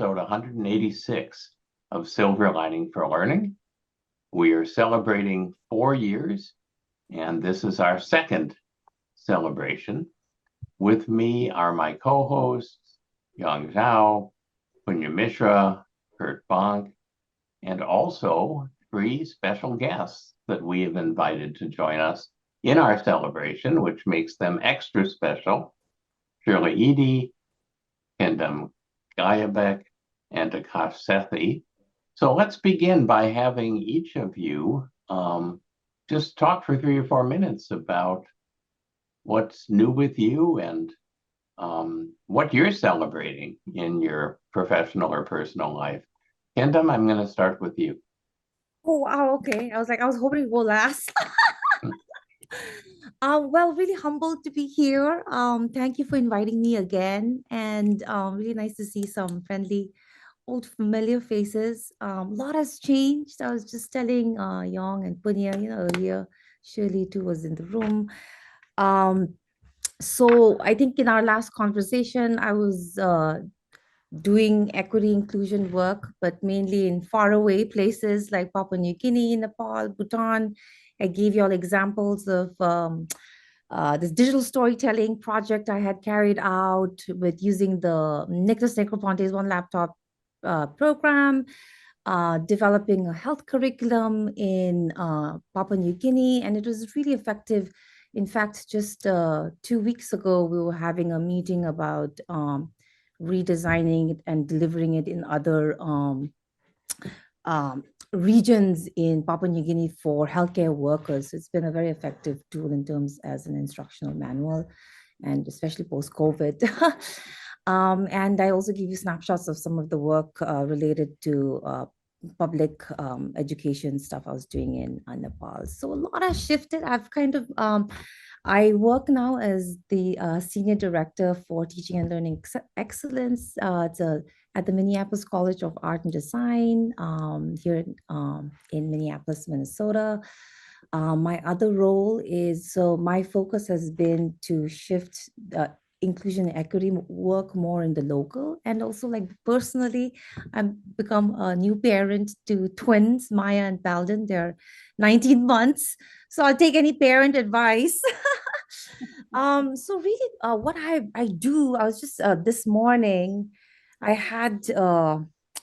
episode 186 of Silver Lining for Learning. We are celebrating 4 years, and this is our second celebration. With me are my co-hosts, Yang Zhao, Punya Mishra, Kurt Bonk, and also 3 special guests that we have invited to join us in our celebration, which makes them extra special. Shirley Eadie, Khendum Gyabak Aakash Sethi. So let's begin by having each of you just talk for 3 or 4 minutes about what's new with you and what you're celebrating in your professional or personal life. Khendum, I'm going to start with you. Oh, wow. Okay. I was hoping to go last. Well, really humbled to be here. Thank you for inviting me again, and really nice to see some friendly, old familiar faces. A lot has changed. I was just telling Yong and Punya, earlier. Shirley too was in the room. Um, so I think in our last conversation, I was doing equity inclusion work, but mainly in faraway places like Papua New Guinea, Nepal, Bhutan. I gave you all examples of this digital storytelling project I had carried out with using the Nicholas Negroponte's One Laptop program, developing a health curriculum in Papua New Guinea, and it was really effective. In fact, just 2 weeks ago, we were having a meeting about redesigning it and delivering it in other regions in Papua New Guinea for healthcare workers. It's been a very effective tool in terms as an instructional manual, and especially post-COVID. And I also give you snapshots of some of the work related to public education stuff I was doing in Nepal. So a lot has shifted. I've kind of I work now as the Senior Director for Teaching and Learning Excellence. It's at the Minneapolis College of Art and Design here in Minneapolis, Minnesota. My other role is, so my focus has been to shift inclusion and equity work more in the local, and also like personally, I've become a new parent to twins, Maya and Palden. They're 19 months. So I'll take any parent advice. So really, what I do, I was just this morning, I had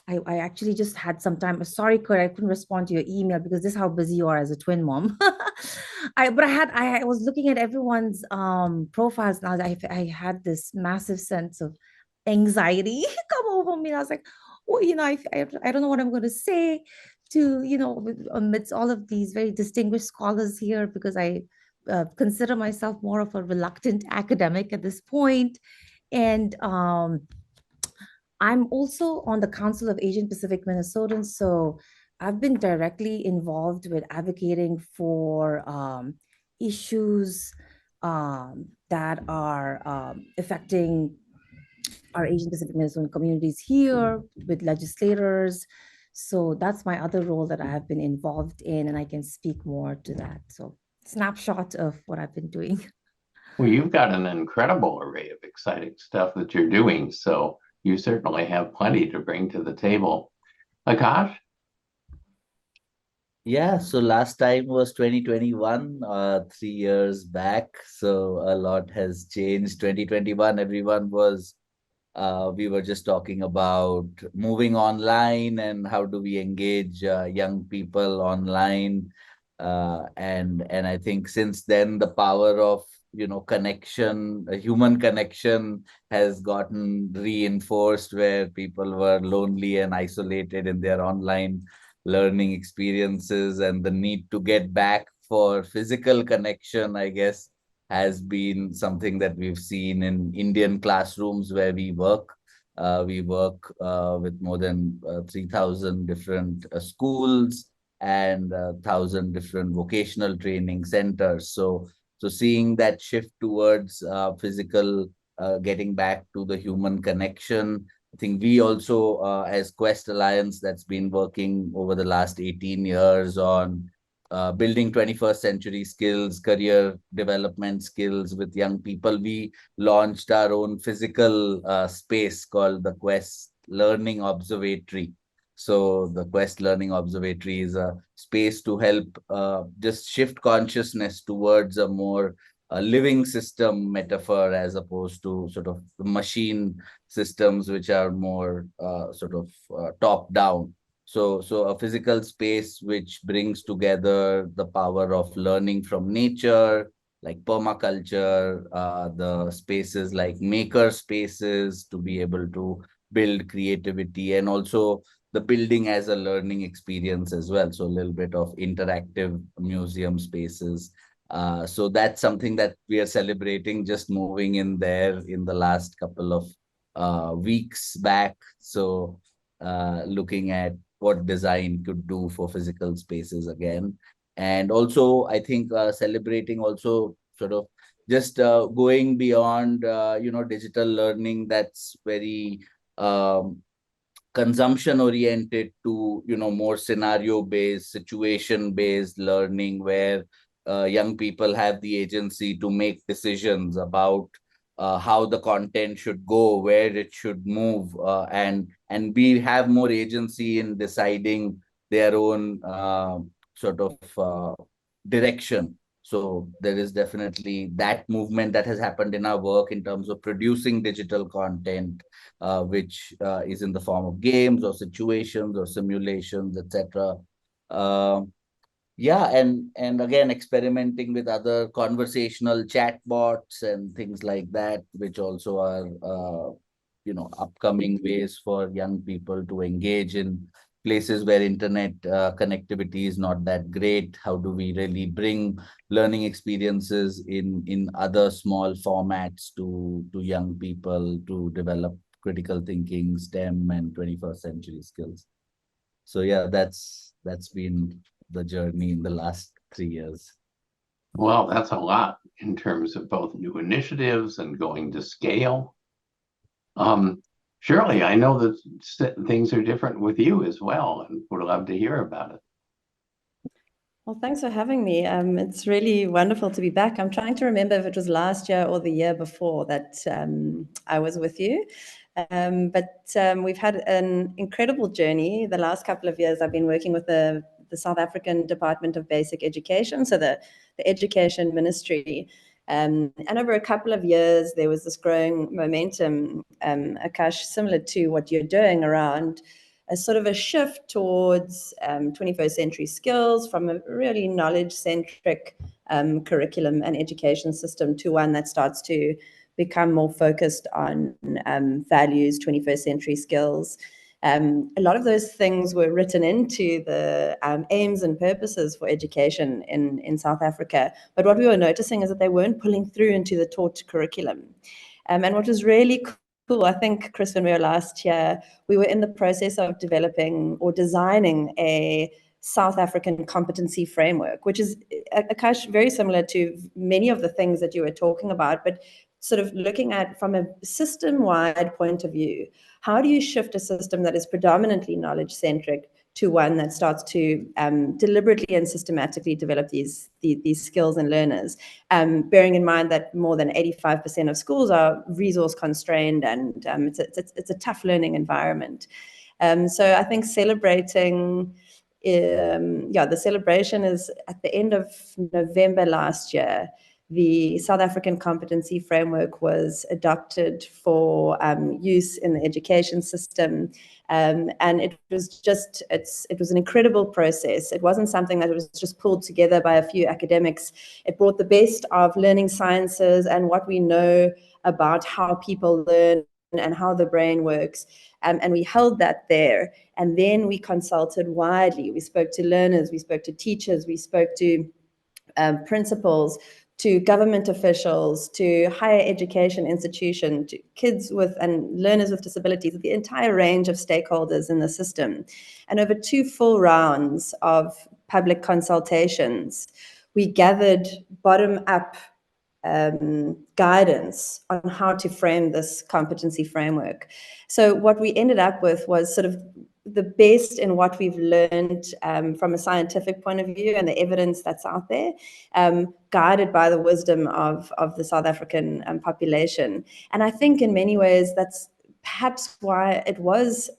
I actually just had some time. Sorry, Kurt, I couldn't respond to your email because this is how busy you are as a twin mom. I was looking at everyone's profiles now. I had this massive sense of anxiety come over me. I was like, well, I don't know what I'm going to say to, amidst all of these very distinguished scholars here, because I consider myself more of a reluctant academic at this point. And I'm also on the Council of Asian Pacific Minnesotans. So I've been directly involved with advocating for issues that are affecting our Asian Pacific Minnesotan communities here with legislators. So that's my other role that I have been involved in, and I can speak more to that. So snapshot of what I've been doing. Well, you've got an incredible array of exciting stuff that you're doing, so you certainly have plenty to bring to the table. Aakash? Yeah, so last time was 2021, 3 years back. So a lot has changed. 2021, everyone was, we were just talking about moving online and how do we engage young people online. And I think since then, the power of, connection, human connection has gotten reinforced, where people were lonely and isolated in their online learning experiences, and the need to get back for physical connection, I guess, has been something that we've seen in Indian classrooms where we work. We work with more than 3,000 different schools and 1,000 different vocational training centers. So seeing that shift towards physical, getting back to the human connection, I think we also, as Quest Alliance, that's been working over the last 18 years on building 21st century skills, career development skills with young people. We launched our own physical space called the Quest Learning Observatory. So the Quest Learning Observatory is a space to help just shift consciousness towards a more living system metaphor, as opposed to sort of machine systems which are more top down. So a physical space which brings together the power of learning from nature, like permaculture, the spaces like maker spaces to be able to build creativity, and also the building as a learning experience as well. So a little bit of interactive museum spaces. So that's something that we are celebrating, just moving in there in the last couple of weeks back. So looking at what design could do for physical spaces again. And also, I think celebrating also sort of just going beyond, digital learning that's very consumption oriented to more scenario based, situation based learning, where young people have the agency to make decisions about how the content should go, where it should move, and be have more agency in deciding their own sort of direction. So there is definitely that movement that has happened in our work in terms of producing digital content, which is in the form of games or situations or simulations, etc. Yeah, and again, experimenting with other conversational chatbots and things like that, which also are upcoming ways for young people to engage in places where internet connectivity is not that great. How do we really bring learning experiences in other small formats to young people to develop critical thinking, STEM, and 21st century skills? So yeah, that's been the journey in the last 3 years. Well, that's a lot in terms of both new initiatives and going to scale. Shirley, I know that things are different with you as well, and would love to hear about it. Well, thanks for having me. It's really wonderful to be back. I'm trying to remember if it was last year or the year before that I was with you. But we've had an incredible journey. The last couple of years, I've been working with the South African Department of Basic Education, so the Education Ministry. And over a couple of years, there was this growing momentum, Aakash, similar to what you're doing around a sort of a shift towards 21st century skills from a really knowledge-centric curriculum and education system to one that starts to become more focused on values, 21st century skills. A lot of those things were written into the aims and purposes for education in South Africa. But what we were noticing is that they weren't pulling through into the taught curriculum. And what was really cool, I think, Chris, when we were last year, we were in the process of developing or designing a South African competency framework, which is, Aakash, very similar to many of the things that you were talking about, but sort of looking at from a system-wide point of view, how do you shift a system that is predominantly knowledge-centric to one that starts to deliberately and systematically develop these skills in learners, bearing in mind that more than 85% of schools are resource constrained, and it's a tough learning environment. So I think celebrating, the celebration is at the end of November last year. The South African Competency Framework was adopted for use in the education system. And it was it was an incredible process. It wasn't something that was just pulled together by a few academics. It brought the best of learning sciences and what we know about how people learn and how the brain works. And we held that there. And then we consulted widely. We spoke to learners, we spoke to teachers, we spoke to principals, to government officials, to higher education institutions, to kids with and learners with disabilities, the entire range of stakeholders in the system. And over 2 full rounds of public consultations, we gathered bottom-up guidance on how to frame this competency framework. So what we ended up with was sort of the best in what we've learned from a scientific point of view and the evidence that's out there, guided by the wisdom of the South African population. And I think in many ways that's perhaps why it was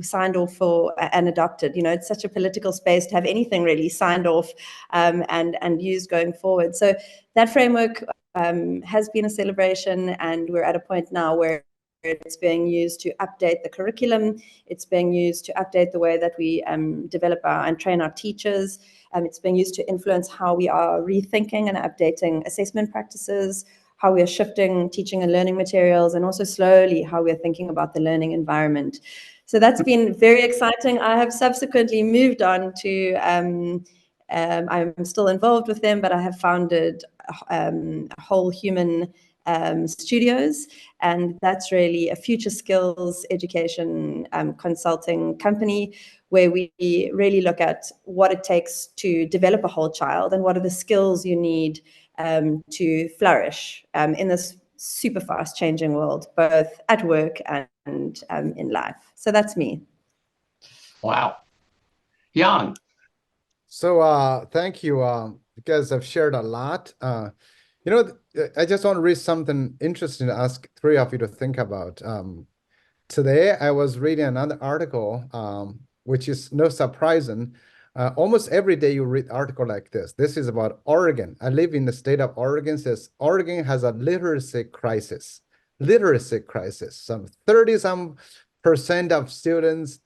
signed off for and adopted. You know, it's such a political space to have anything really signed off and used going forward. So that framework has been a celebration, and we're at a point now where it's being used to update the curriculum. It's being used to update the way that we develop and train our teachers. It's being used to influence how we are rethinking and updating assessment practices, how we are shifting teaching and learning materials, and also slowly how we're thinking about the learning environment. So that's been very exciting. I have subsequently moved on to, I'm still involved with them, but I have founded Whole Human Studios, and that's really a future skills education consulting company where we really look at what it takes to develop a whole child and what are the skills you need to flourish in this super fast changing world, both at work and in life. So that's me. Wow. Jan. So thank you. You guys have shared a lot. You know, I just want to read something interesting to ask three of you to think about. Today, I was reading another article, which is no surprising. Almost every day you read article like this. This is about Oregon. I live in the state of Oregon. Says Oregon has a literacy crisis. Literacy crisis. Some 30% of students,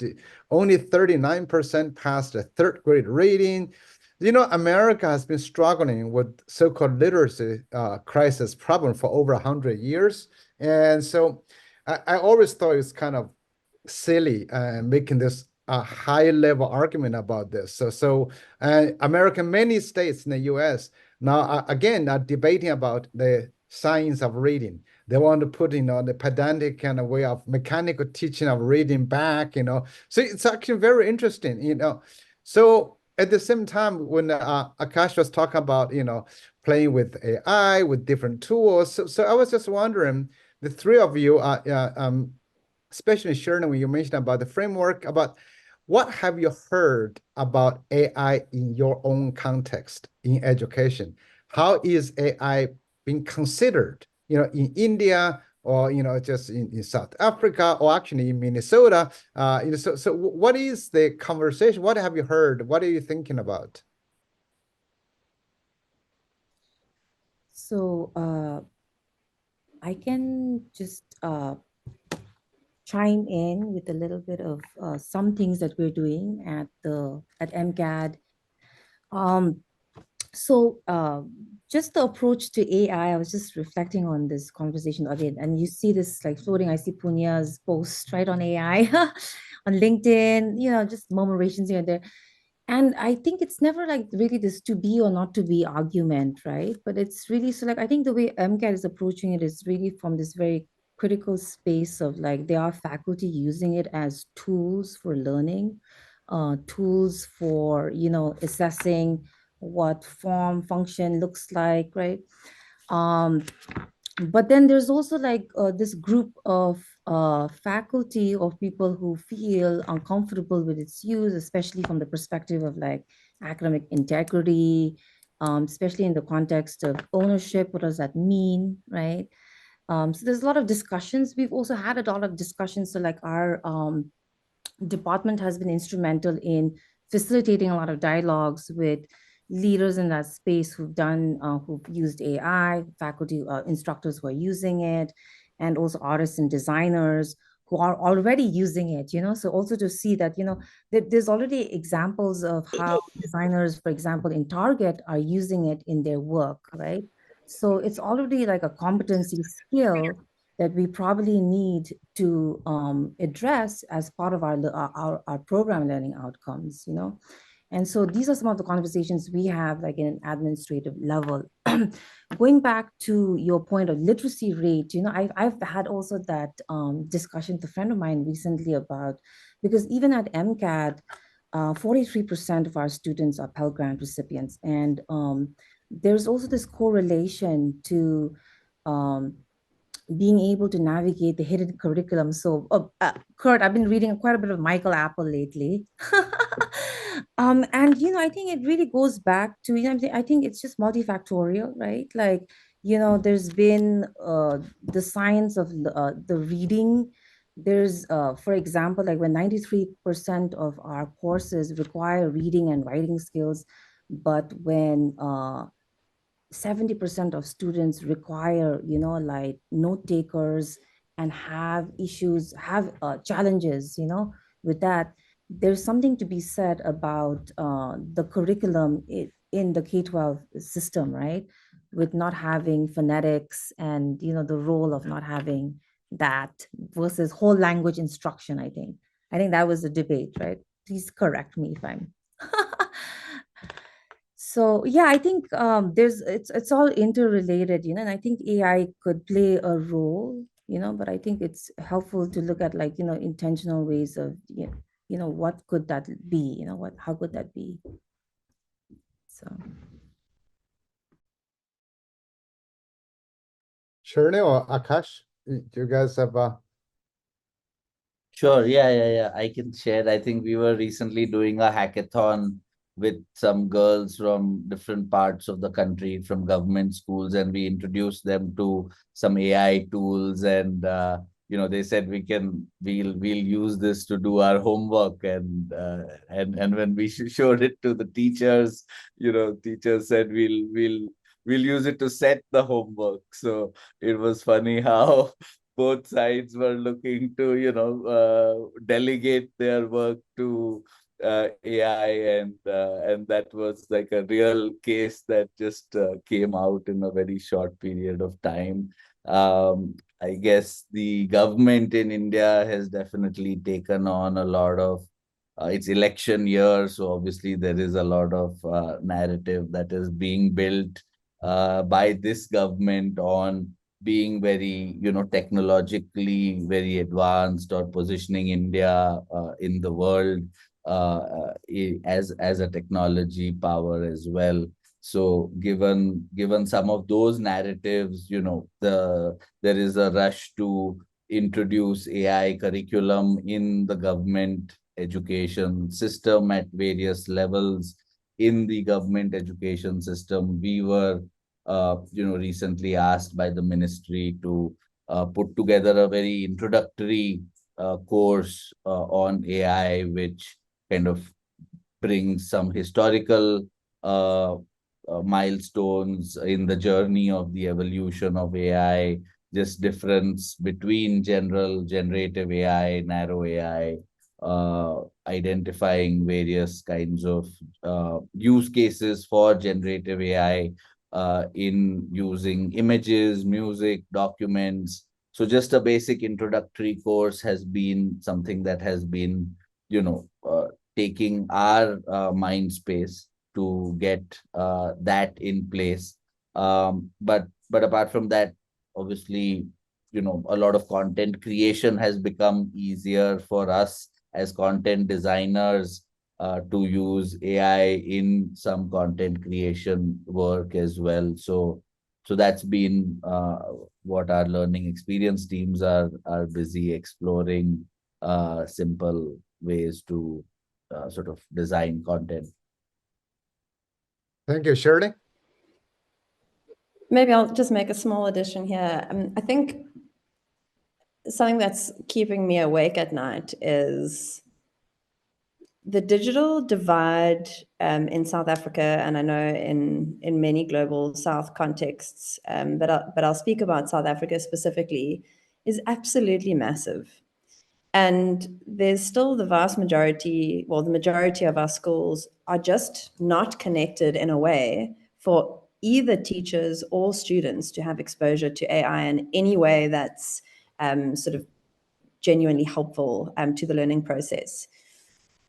only 39% passed the third grade reading. You know, America has been struggling with so-called literacy crisis problem for over 100 years. And so I always thought it's kind of silly making this a high-level argument about this. So American, many states in the U.S. now again are debating about the science of reading. They want to put, you know, the pedantic kind of way of mechanical teaching of reading back, you know. So it's actually very interesting, you know. So at the same time, when Aakash was talking about, you know, playing with AI, with different tools, so I was just wondering, the three of you, especially Shirley, when you mentioned about the framework, about what have you heard about AI in your own context in education? How is AI being considered, you know, in India, or, you know, just in South Africa, or actually in Minnesota? You know, so what is the conversation? What have you heard? What are you thinking about? So I can just chime in with a little bit of some things that we're doing at MCAD. So just the approach to AI, I was just reflecting on this conversation again, and you see this like floating. I see Punya's post right on AI on LinkedIn, you know, just murmurations here and there. And I think it's never like really this to be or not to be argument, right? But it's really, so like, I think the way MCAT is approaching it is really from this very critical space of like, there are faculty using it as tools for learning, tools for, you know, assessing what form function looks like, right? But then there's also like this group of faculty of people who feel uncomfortable with its use, especially from the perspective of like academic integrity, especially in the context of ownership. What does that mean, right? So there's a lot of discussions. We've also had a lot of discussions. So like our department has been instrumental in facilitating a lot of dialogues with leaders in that space who've used AI, faculty, instructors who are using it, and also artists and designers who are already using it, you know. So also to see that, you know, there's already examples of how designers, for example, in Target are using it in their work, right? So it's already like a competency skill that we probably need to address as part of our program learning outcomes, you know. And so these are some of the conversations we have like in an administrative level. Going back to your point of literacy rate, you know, I've had also that discussion with a friend of mine recently about, because even at MCAD, 43% of our students are Pell Grant recipients. And there's also this correlation to being able to navigate the hidden curriculum. So, Kurt, I've been reading quite a bit of Michael Apple lately. And, you know, I think it really goes back to, you know, I think it's just multifactorial, right? Like, you know, there's been the science of the reading there's, for example, like when 93% of our courses require reading and writing skills, but when 70% of students require, like note takers and have issues, have challenges, with that, there's something to be said about the curriculum in the K-12 system, right? With not having phonetics and, the role of not having that versus whole language instruction, I think. I think that was a debate, right? Please correct me if I'm so yeah, I think it's all interrelated, and I think AI could play a role, but I think it's helpful to look at like, intentional ways of, what could that be, how could that be? So Shirley or Akash, do you guys have Sure. Yeah. I can share. I think we were recently doing a hackathon with some girls from different parts of the country, from government schools, and we introduced them to some AI tools. And they said we'll use this to do our homework. And when we showed it to the teachers, teachers said we'll use it to set the homework. So it was funny how both sides were looking to, delegate their work to AI, and that was like a real case that just came out in a very short period of time. I guess the government in India has definitely taken on a lot of it's election year, so obviously there is a lot of narrative that is being built by this government on being very, technologically very advanced, or positioning India in the world as a technology power as well. So given some of those narratives, there is a rush to introduce AI curriculum in the government education system at various levels. In the government education system, we were recently asked by the ministry to put together a very introductory course on AI, which kind of brings some historical milestones in the journey of the evolution of AI, just difference between generative AI, narrow AI, identifying various kinds of use cases for generative AI in using images, music, documents. So just a basic introductory course has been something that has been, taking our mind space to get that in place. But apart from that, obviously, a lot of content creation has become easier for us as content designers to use AI in some content creation work as well. So that's been what our learning experience teams are busy exploring simple ways to sort of design content. Thank you, Shirley. Maybe I'll just make a small addition here. I think something that's keeping me awake at night is the digital divide in South Africa, and I know in many global South contexts, but I'll speak about South Africa specifically, is absolutely massive. And there's still the vast majority, well, the majority of our schools are just not connected in a way for either teachers or students to have exposure to AI in any way that's sort of genuinely helpful to the learning process.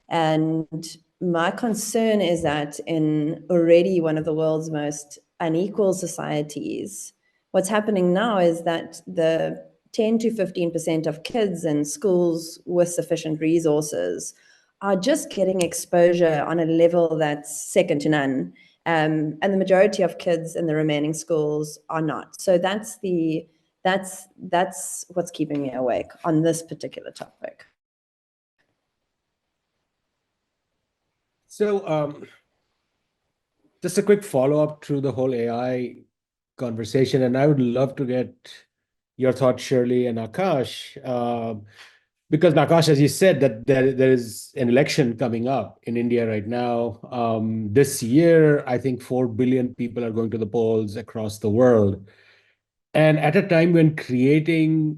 And my concern is that in already one of the world's most unequal societies, what's happening now is that the 10 to 15% of kids in schools with sufficient resources are just getting exposure on a level that's second to none. And the majority of kids in the remaining schools are not. So that's what's keeping me awake on this particular topic. So just a quick follow-up to the whole AI conversation, and I would love to get your thoughts, Shirley and Akash. because Nakash, as you said, that there is an election coming up in India right now. This year, I think 4 billion people are going to the polls across the world. And at a time when creating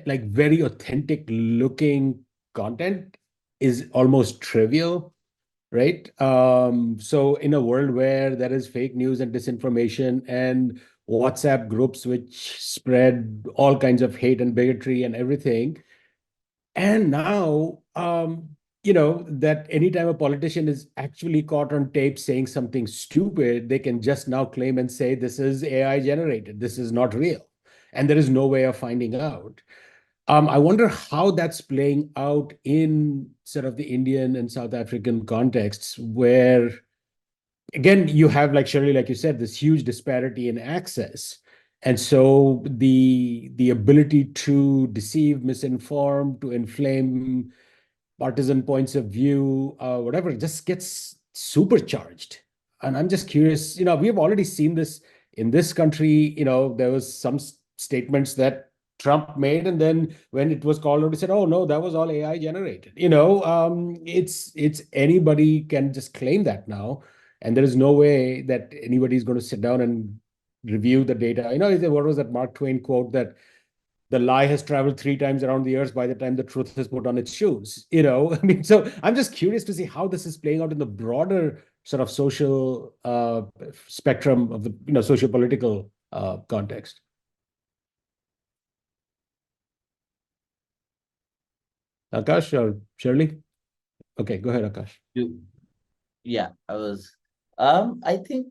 like very authentic looking content is almost trivial, right? So in a world where there is fake news and disinformation and WhatsApp groups which spread all kinds of hate and bigotry and everything, and now that anytime a politician is actually caught on tape saying something stupid, they can just now claim and say this is AI generated, this is not real, and there is no way of finding out. I wonder how that's playing out in sort of the Indian and South African contexts, where, again, you have, like Shirley, like you said, this huge disparity in access. And so the ability to deceive, misinform, to inflame partisan points of view, whatever, just gets supercharged. And I'm just curious, we've already seen this in this country. There was some statements that Trump made, and then when it was called out, he said, "Oh no, that was all AI generated." It's anybody can just claim that now, and there is no way that anybody is going to sit down and review the data. What was that Mark Twain quote, that the lie has traveled 3 times around the earth by the time the truth is put on its shoes? I mean, so I'm just curious to see how this is playing out in the broader sort of social spectrum of the socio-political context. Akash or Shirley? Okay, go ahead, Akash. Yeah, I think,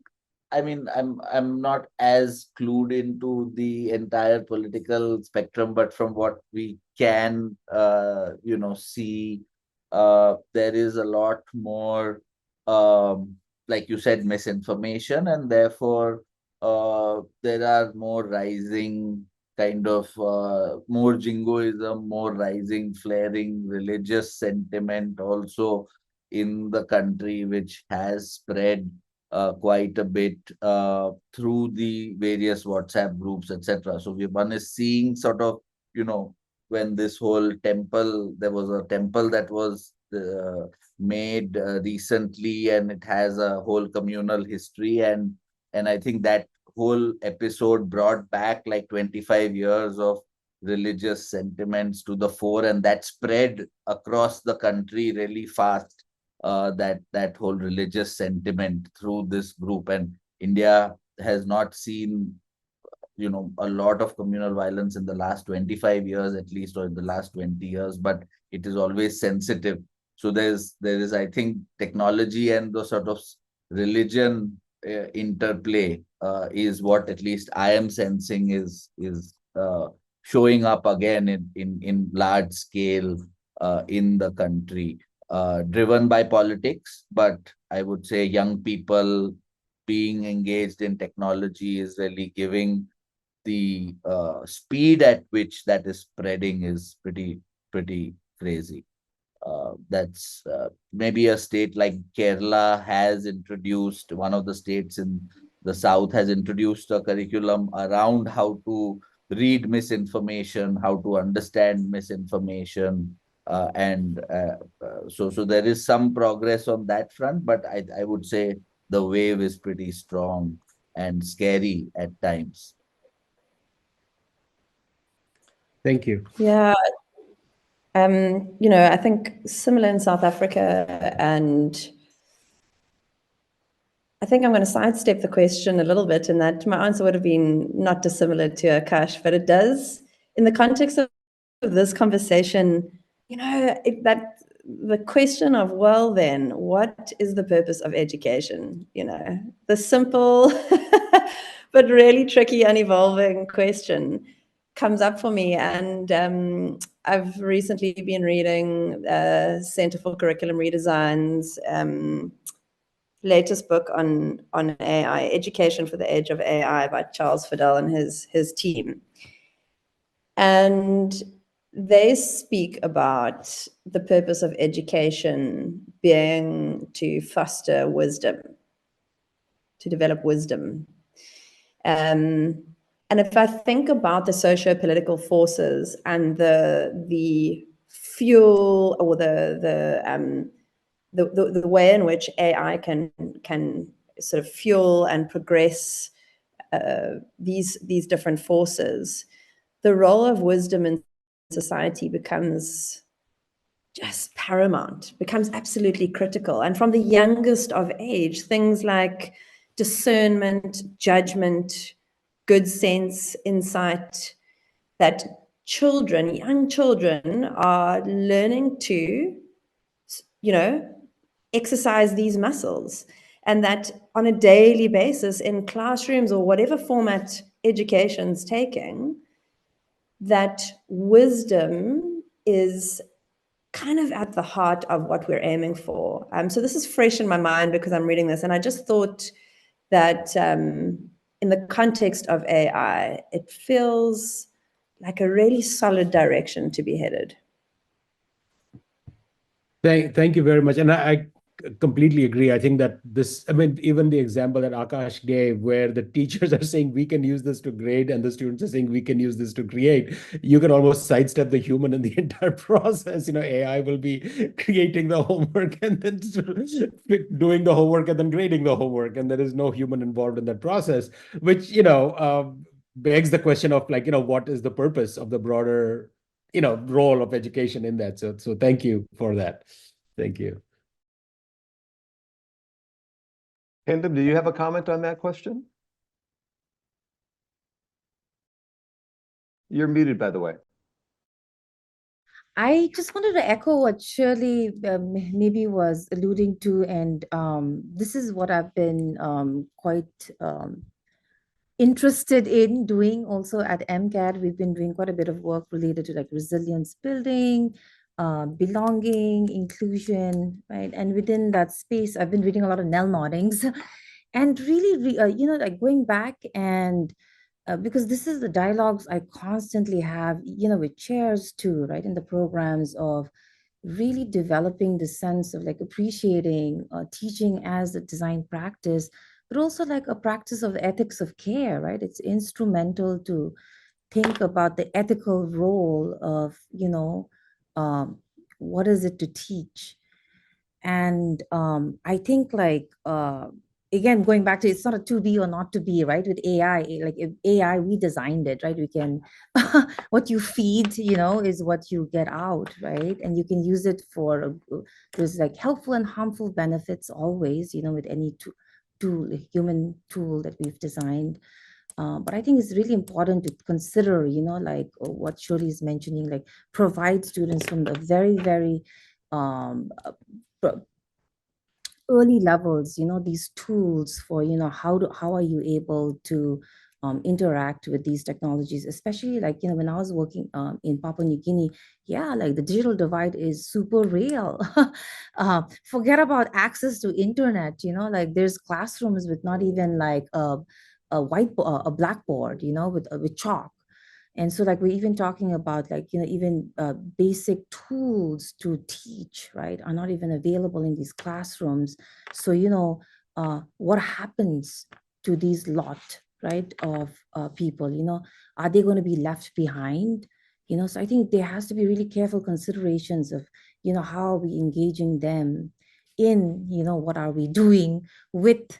I mean, I'm not as clued into the entire political spectrum, but from what we can, see, there is a lot more, like you said, misinformation, and therefore, there are more rising kind of more jingoism, more rising, flaring religious sentiment also in the country, which has spread quite a bit through the various WhatsApp groups, etc. So one is seeing sort of, when this whole temple, there was a temple that was made recently, and it has a whole communal history, and I think that whole episode brought back like 25 years of religious sentiments to the fore, and that spread across the country really fast, that whole religious sentiment through this group. And India has not seen, a lot of communal violence in the last 25 years at least, or in the last 20 years, but it is always sensitive. So there is, I think, technology and the sort of religion interplay is what at least I am sensing is showing up again in large scale in the country, driven by politics. But I would say young people being engaged in technology is really giving the speed at which that is spreading is pretty crazy. That's maybe a state like Kerala has introduced, one of the states in the south has introduced a curriculum around how to read misinformation, how to understand misinformation, so there is some progress on that front, but I would say the wave is pretty strong and scary at times. Thank you. Yeah. I think similar in South Africa, and I think I'm going to sidestep the question a little bit, in that my answer would have been not dissimilar to Akash, but it does, in the context of this conversation, that the question of, well, then, what is the purpose of education? The simple but really tricky and evolving question comes up for me. And I've recently been reading Center for Curriculum Redesign's latest book on AI, Education for the Age of AI, by Charles Fidel and his team. And they speak about the purpose of education being to foster wisdom, to develop wisdom. And And if I think about the socio-political forces and the fuel or the way in which AI can sort of fuel and progress these different forces, the role of wisdom in society becomes just paramount, becomes absolutely critical. And from the youngest of age, things like discernment, judgment, good sense, insight, that children, young children, are learning to, exercise these muscles. And that on a daily basis in classrooms or whatever format education's taking, that wisdom is kind of at the heart of what we're aiming for. So this is fresh in my mind because I'm reading this, and I just thought that in the context of AI, it feels like a really solid direction to be headed. Thank you very much. And I completely agree. I think that this, I mean, even the example that Akash gave, where the teachers are saying we can use this to grade and the students are saying we can use this to create, you can almost sidestep the human in the entire process. AI will be creating the homework and then doing the homework and then grading the homework. And there is no human involved in that process, which, begs the question of like, what is the purpose of the broader, role of education in that. So thank you for that. Thank you. Khendum, do you have a comment on that question? You're muted, by the way. I just wanted to echo what Shirley maybe was alluding to, and this is what I've been quite interested in doing also at MCAT. We've been doing quite a bit of work related to like resilience building, belonging, inclusion, right? And within that space, I've been reading a lot of Nell Noddings and really, like going back and because this is the dialogues I constantly have, with chairs too, right? In the programs of really developing the sense of like appreciating teaching as a design practice, but also like a practice of ethics of care, right? It's instrumental to think about the ethical role of, what is it to teach? And I think like, again, going back to it's not a to be or not to be, right? With AI, like if AI, we designed it, right? We can, what you feed, is what you get out, right? And you can use it for, there's like helpful and harmful benefits always, with any tool, human tool that we've designed. But I think it's really important to consider, like what Shirley is mentioning, like provide students from the very, very early levels, these tools for, how are you able to interact with these technologies, especially like, when I was working in Papua New Guinea, yeah, like the digital divide is super real. Forget about access to internet, like there's classrooms with not even like a blackboard, with chalk. And so like we're even talking about like, even basic tools to teach, right, are not even available in these classrooms. So, what happens to these lot, right, of people, are they going to be left behind? So I think there has to be really careful considerations of, how are we engaging them in, what are we doing with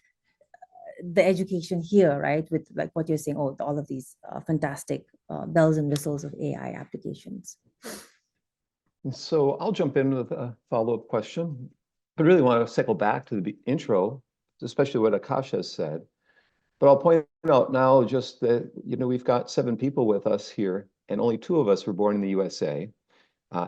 the education here, right? With like what you're saying, all of these fantastic bells and whistles of AI applications. So I'll jump in with a follow-up question. I really want to circle back to the intro, especially what Aakash has said. But I'll point out now just that, we've got 7 people with us here, and only 2 of us were born in the USA.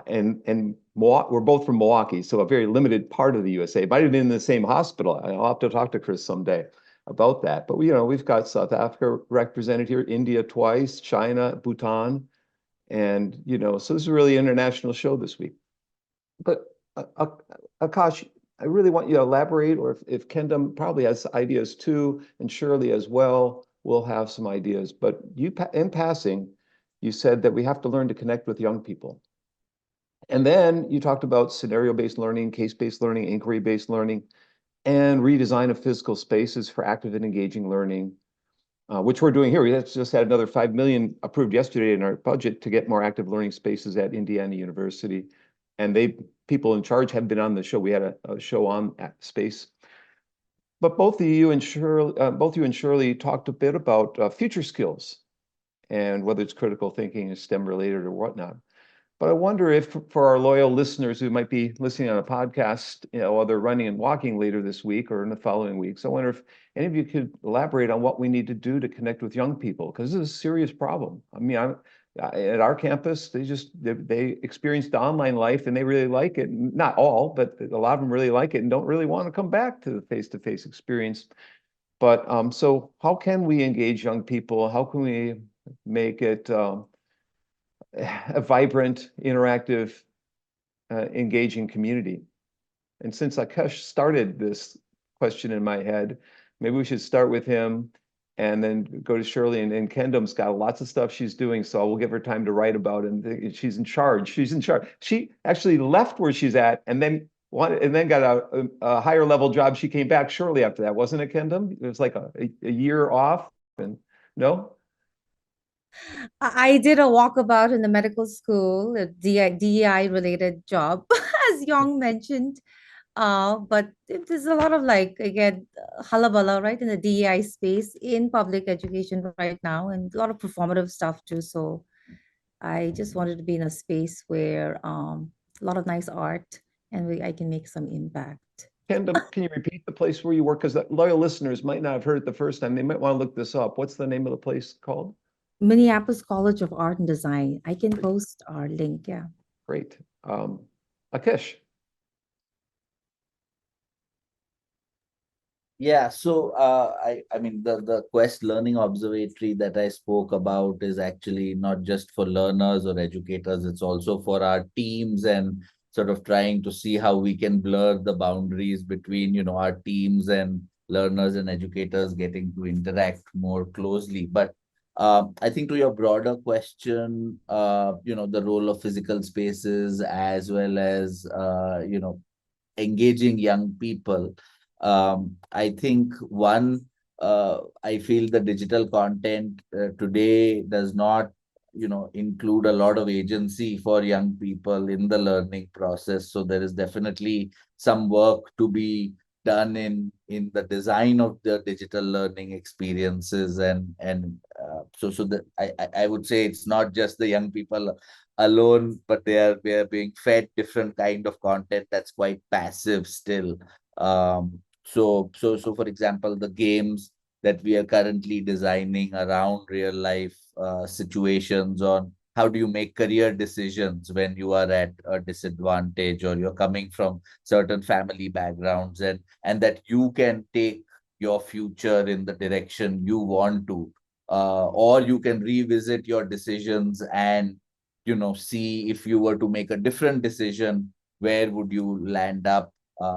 And we're both from Milwaukee, so a very limited part of the USA. Might have been in the same hospital. I'll have to talk to Chris someday about that. But we've got South Africa represented here, India twice, China, Bhutan, and so this is a really international show this week. But Aakash, I really want you to elaborate, or if Khendum probably has ideas too, and Shirley as well will have some ideas. But in passing, you said that we have to learn to connect with young people. And then you talked about scenario-based learning, case-based learning, inquiry-based learning, and redesign of physical spaces for active and engaging learning. which we're doing here. We just had another 5 million approved yesterday in our budget to get more active learning spaces at Indiana University. And people in charge have been on the show. We had a show on at space. But both you and Shirley talked a bit about future skills and whether it's critical thinking is STEM related or whatnot. But I wonder if for our loyal listeners who might be listening on a podcast, while they're running and walking later this week or in the following weeks, I wonder if any of you could elaborate on what we need to do to connect with young people, because this is a serious problem. I mean, at our campus, they experienced the online life and they really like it. Not all, but a lot of them really like it and don't really want to come back to the face-to-face experience. But so how can we engage young people? How can we make it a vibrant, interactive, engaging community? And since Aakash started this question in my head, maybe we should start with him and then go to Shirley. And Khendum's got lots of stuff she's doing, so we'll give her time to write about it. And she's in charge. She's in charge. She actually left where she's at and then got a higher level job. She came back shortly after that, wasn't it, Khendum? It was like a year off. And no? I did a walkabout in the medical school, a DEI related job, as Yong mentioned. But there's a lot of again, hullabaloo, right, in the DEI space in public education right now, and a lot of performative stuff too. So I just wanted to be in a space where a lot of nice art and I can make some impact. Khendum, can you repeat the place where you work? Because the loyal listeners might not have heard it the first time. They might want to look this up. What's the name of the place called? Minneapolis College of Art and Design. I can post our link. Yeah. Great. Aakash. Yeah, so I mean the Quest Learning Observatory that I spoke about is actually not just for learners or educators, it's also for our teams and sort of trying to see how we can blur the boundaries between, our teams and learners and educators getting to interact more closely. But I think to your broader question, the role of physical spaces as well as, engaging young people. I think I feel the digital content today does not, include a lot of agency for young people in the learning process. So there is definitely some work to be done in the design of the digital learning experiences, so that I would say it's not just the young people alone, but they are being fed different kind of content that's quite passive still. So for example, the games that we are currently designing around real life situations on how do you make career decisions when you are at a disadvantage or you're coming from certain family backgrounds, and that you can take your future in the direction you want to, or you can revisit your decisions and see if you were to make a different decision, where would you land up.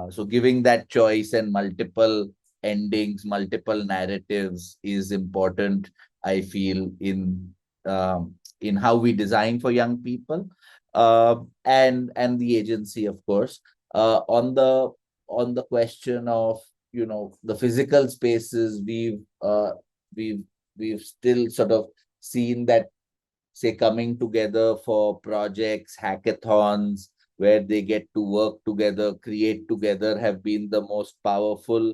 So giving that choice and multiple endings, multiple narratives is important, I feel, in how we design for young people, and the agency, of course. On the question of the physical spaces, we've still sort of seen that, say, coming together for projects, hackathons, where they get to work together, create together, have been the most powerful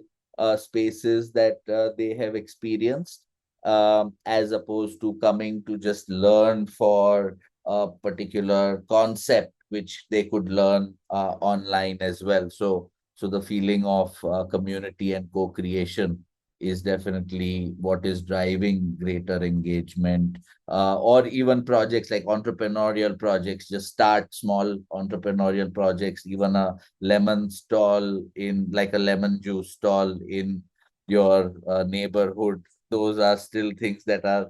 spaces that they have experienced, as opposed to coming to just learn for a particular concept, which they could learn online as well. So the feeling of community and co-creation is definitely what is driving greater engagement, or even projects like entrepreneurial projects. Just start small entrepreneurial projects, even a lemon stall like a lemon juice stall in your neighborhood. Those are still things that are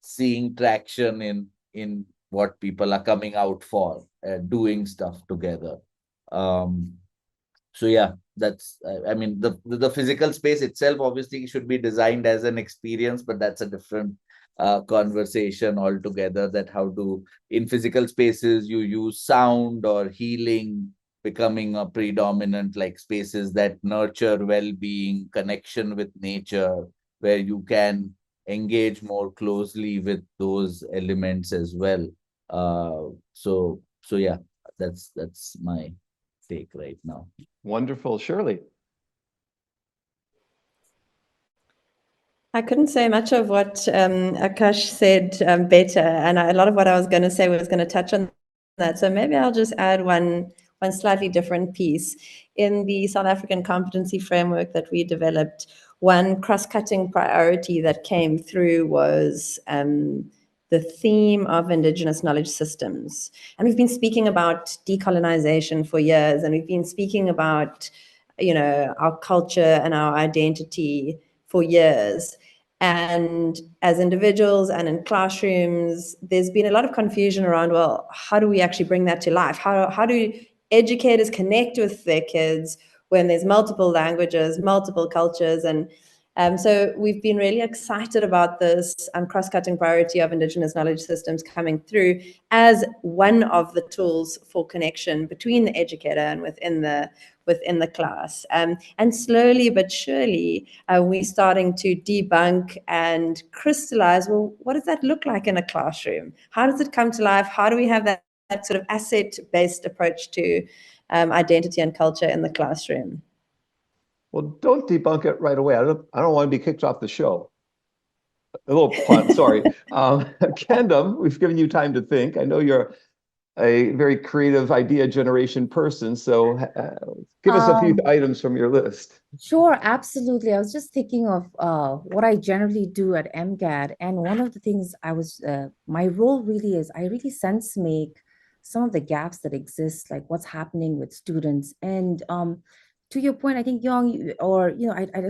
seeing traction in what people are coming out for, doing stuff together. So yeah, that's I mean the physical space itself obviously should be designed as an experience, but that's a different conversation altogether. That how to, in physical spaces, you use sound or healing becoming a predominant, like spaces that nurture well-being, connection with nature, where you can engage more closely with those elements as well. So yeah, that's my take right now. Wonderful. Shirley. I couldn't say much of what Akash said better, and a lot of what I was going to say was going to touch on that. So maybe I'll just add one slightly different piece. In the South African competency framework that we developed, one cross-cutting priority that came through was the theme of Indigenous knowledge systems. And we've been speaking about decolonization for years, and we've been speaking about, our culture and our identity for years. And as individuals and in classrooms, there's been a lot of confusion around, well, how do we actually bring that to life? How do educators connect with their kids when there's multiple languages, multiple cultures? And so we've been really excited about this cross-cutting priority of Indigenous knowledge systems coming through as one of the tools for connection between the educator and within the class. And slowly but surely, we're starting to debunk and crystallize, well, what does that look like in a classroom? How does it come to life? How do we have that sort of asset-based approach to identity and culture in the classroom? Well, don't debunk it right away. I don't want to be kicked off the show. A little pun, sorry. Khendum, we've given you time to think. I know you're a very creative idea generation person, so give us a few items from your list. Sure, absolutely. I was just thinking of what I generally do at MGAD, and one of the things my role really is, I really sense make some of the gaps that exist, like what's happening with students. And to your point, I think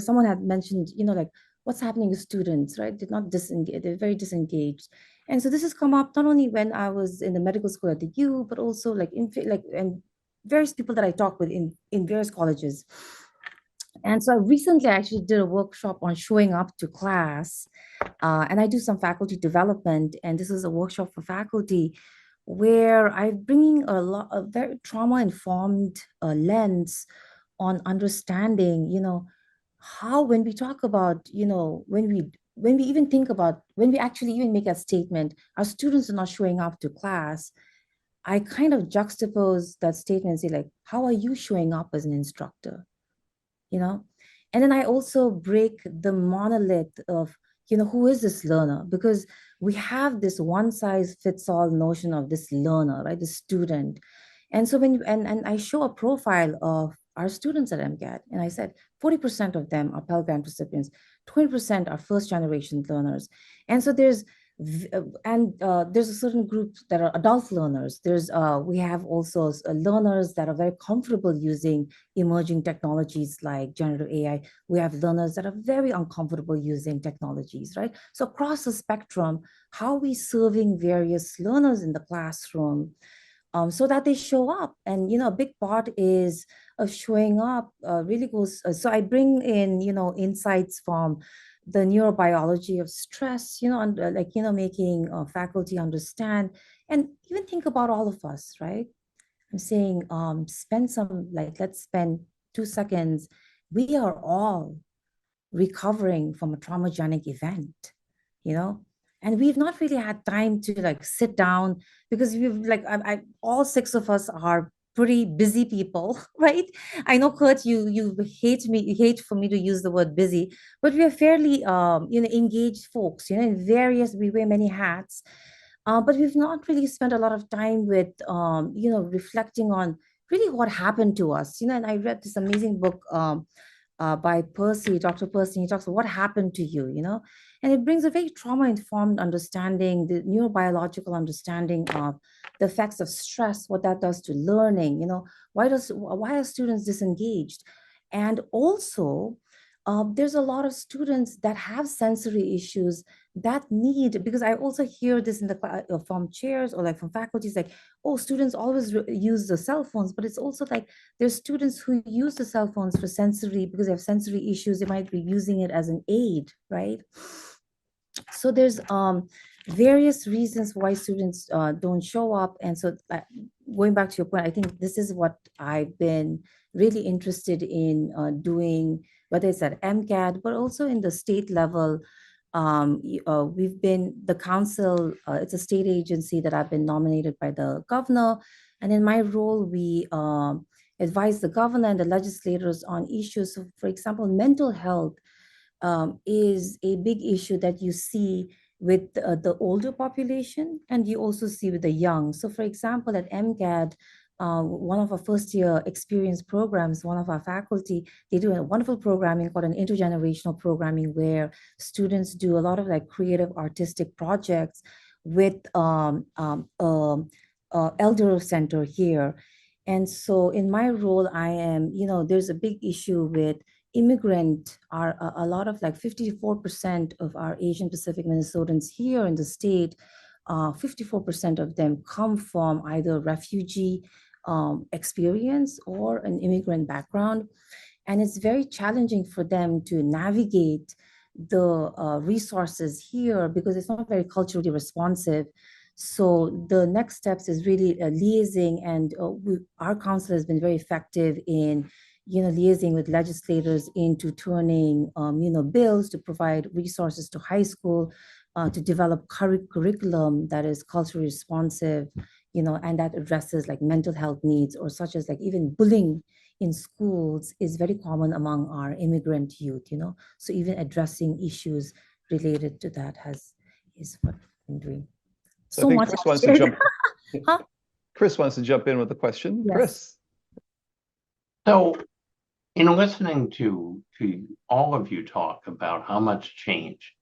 someone had mentioned, like what's happening with students, right? They're not disengaged, they're very disengaged. And so this has come up not only when I was in the medical school at the U, but also and various people that I talk with in various colleges. And so recently I actually did a workshop on showing up to class, and I do some faculty development, and this is a workshop for faculty where I'm bringing a very trauma-informed lens on understanding, how when we talk about, when we even think about, when we actually even make a statement, our students are not showing up to class, I kind of juxtapose that statement and say, like, how are you showing up as an instructor? And then I also break the monolith of, who is this learner? Because we have this one size fits all notion of this learner, right? The student. And so and I show a profile of our students at MGAT, and I said 40% of them are Pell Grant recipients, 20% are first generation learners. And so there's a certain group that are adult learners. We have also learners that are very comfortable using emerging technologies like generative AI. We have learners that are very uncomfortable using technologies, right? So across the spectrum, how are we serving various learners in the classroom so that they show up? And, a big part is of showing up really goes, so I bring in, insights from the neurobiology of stress, and making faculty understand and even think about all of us, right? I'm saying, let's spend 2 seconds. We are all recovering from a traumatic event, and we've not really had time to sit down because all 6 of us are pretty busy people, right? I know, Kurt, you hate for me to use the word busy, but we are fairly engaged folks, we wear many hats, but we've not really spent a lot of time with reflecting on really what happened to us, and I read this amazing book by Dr. Percy. He talks about what happened to you, and it brings a very trauma-informed understanding, the neurobiological understanding of the effects of stress, what that does to learning, why are students disengaged? And also, there's a lot of students that have sensory issues that need, because I also hear this from chairs or from faculties, like, oh, students always use the cell phones, but it's also like there's students who use the cell phones for sensory, because they have sensory issues, they might be using it as an aid, right? So there's various reasons why students don't show up. And so going back to your point, I think this is what I've been really interested in doing, whether it's at MCAT, but also in the state level, We've been the council, it's a state agency that I've been nominated by the governor. And in my role, we advise the governor and the legislators on issues. So for example, mental health is a big issue that you see with the older population, and you also see with the young. So for example, at MCAD, one of our first year experience programs, one of our faculty, they do a wonderful programming called an intergenerational programming where students do a lot of like creative artistic projects with elder center here. And so in my role, I am, there's a big issue with immigrant are a lot of like 54% of our Asian Pacific Minnesotans here in the state, 54% of them come from either refugee experience or an immigrant background. And it's very challenging for them to navigate the resources here because it's not very culturally responsive. So the next steps is really liaising, and our council has been very effective in liaising with legislators into turning, bills to provide resources to high school, to develop curriculum that is culturally responsive, and that addresses like mental health needs, or such as like even bullying in schools is very common among our immigrant youth, So even addressing issues related to that is what I'm doing. So I think much Chris I've wants to shared. jump. Huh? Chris wants to jump in with a question. Yes. Chris. So in listening to all of you talk about how much change